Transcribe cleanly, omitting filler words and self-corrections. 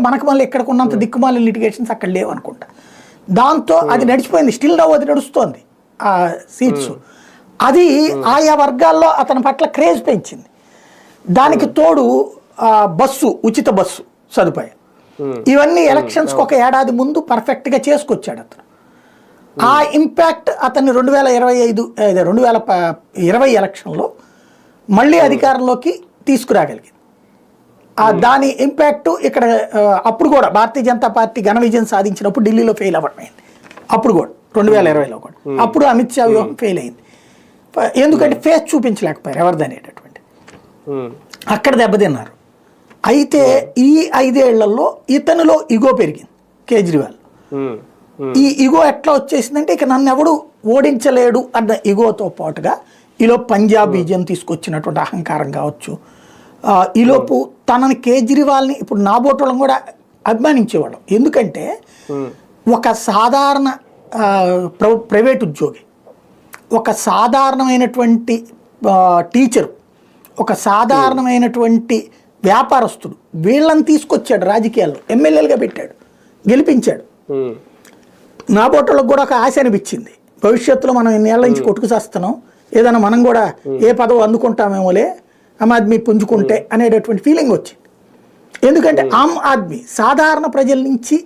మనకు మళ్ళీ ఎక్కడికి ఉన్నంత దిక్కుమాలిన లిటిగేషన్స్ అక్కడ లేవు అనుకుంటా. దాంతో అది నడిచిపోయింది, స్టిల్ నవ్వు అది నడుస్తోంది ఆ సీట్స్. అది ఆయా వర్గాల్లో అతని పట్ల క్రేజ్ పెంచింది. దానికి తోడు బస్సు, ఉచిత బస్సు సదుపాయం, ఇవన్నీ ఎలక్షన్స్కి ఒక ఏడాది ముందు పర్ఫెక్ట్గా చేసుకొచ్చాడు అతను. ఆ ఇంపాక్ట్ అతన్ని 2020 ఎలక్షన్లో మళ్ళీ అధికారంలోకి తీసుకురాగలిగింది. దాని ఇంపాక్ట్ ఇక్కడ అప్పుడు కూడా భారతీయ జనతా పార్టీ ఘన విజయం సాధించినప్పుడు ఢిల్లీలో ఫెయిల్ అవ్వడమైంది. అప్పుడు కూడా 2020లో కూడా అప్పుడు అమిత్ షా వ్యూహం ఫెయిల్ అయింది. ఎందుకంటే ఫేస్ చూపించలేకపోయారు ఎవరిదనేటటువంటి, అక్కడ దెబ్బతిన్నారు. అయితే ఈ 5 ఏళ్లలో ఇతనిలో ఇగో పెరిగింది కేజ్రీవాల్. ఈ ఇగో ఎట్లా వచ్చేసిందంటే ఇక నన్ను ఎవడు ఓడించలేడు అన్న ఇగోతో పాటుగా ఈలో పంజాబ్ విజయం తీసుకొచ్చినటువంటి అహంకారం కావచ్చు, ఈలోపు తనని కేజ్రీవాల్ని ఇప్పుడు నాబోటోళ్ళని కూడా అభిమానించేవాళ్ళం. ఎందుకంటే ఒక సాధారణ ప్రైవేట్ ఉద్యోగి, ఒక సాధారణమైనటువంటి టీచరు, ఒక సాధారణమైనటువంటి వ్యాపారస్తుడు, వీళ్ళని తీసుకొచ్చాడు రాజకీయాల్లో, ఎమ్మెల్యేలుగా పెట్టాడు, గెలిపించాడు. నాబోటోళ్ళకు కూడా ఒక ఆశ అనిపించింది, భవిష్యత్తులో మనం ఇన్నేళ్ల నుంచి కొట్టుకుసేస్తున్నాం, ఏదైనా మనం కూడా ఏ పదవి అందుకుంటామేమోలే ఆమ్ ఆద్మీ పుంజుకుంటే అనేటటువంటి ఫీలింగ్ వచ్చింది. ఎందుకంటే ఆమ్ ఆద్మీ సాధారణ ప్రజల నుంచి